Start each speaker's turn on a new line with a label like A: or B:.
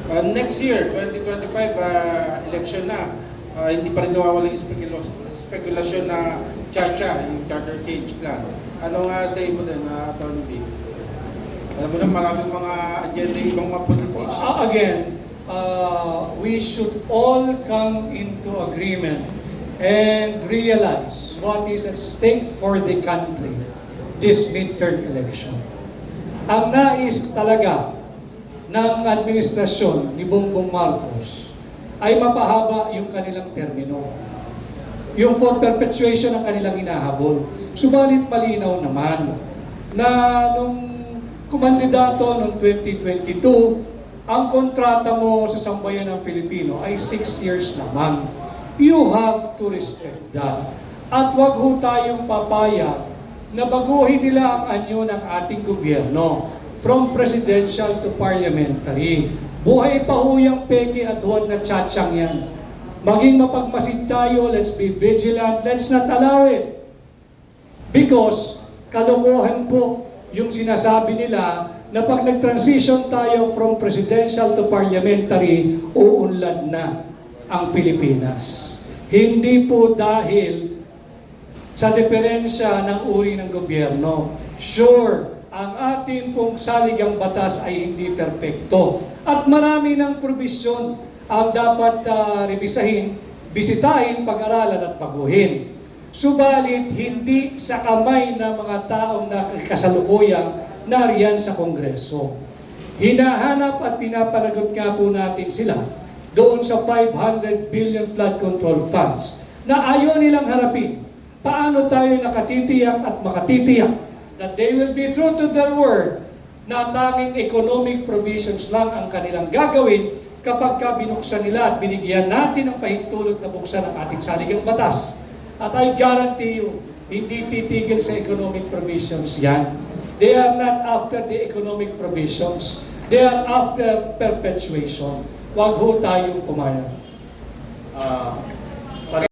A: Next year, 2025, election na. Hindi pa rin nawawala yung spekulasyon na yung charter change plan. Ano nga sa mo din, Atty. Vic? Alam mo na maraming mga agenda yung ibang mga politicians.
B: Again, we should all come into agreement and realize what is at stake for the country this midterm election. Ang nais talaga ng administrasyon ni Bongbong Marcos ay mapahaba yung kanilang termino. Yung for perpetuation ng kanilang hinahabol. Subalit malinaw naman na nung kumandidato noong 2022, ang kontrata mo sa sambayan ng Pilipino ay 6 years lamang. You have to respect that. At wag ho tayong papayag na baguhin nila ang anyo ng ating gobyerno from presidential to parliamentary. Buhay pa ho yung peke at huwag na tsatsang yan. Maging mapagmasid tayo, let's be vigilant, let's not allow it. Because kalokohan po yung sinasabi nila na pag nag-transition tayo from presidential to parliamentary, uunlad na ang Pilipinas. Hindi po dahil sa diferensya ng uri ng gobyerno. Sure, ang ating pong saligang batas ay hindi perpekto. At marami ng probisyon ang dapat rebisahin, bisitahin, pag-aralan at baguhin. Subalit, hindi sa kamay ng mga taong kasalukuyang nariyan sa Kongreso. Hinahanap at pinapanagot nga po natin sila doon sa 500 billion flood control funds na ayaw nilang harapin. Paano tayo nakatitiyak at makatitiyak that they will be true to their word na tanging economic provisions lang ang kanilang gagawin kapag binuksan nila at binigyan natin ng pahintulot na buksan ang ating saligang batas. At I guarantee you, hindi titigil sa economic provisions yan. They are not after the economic provisions. They are after perpetuation. Wag ho tayong pumayag.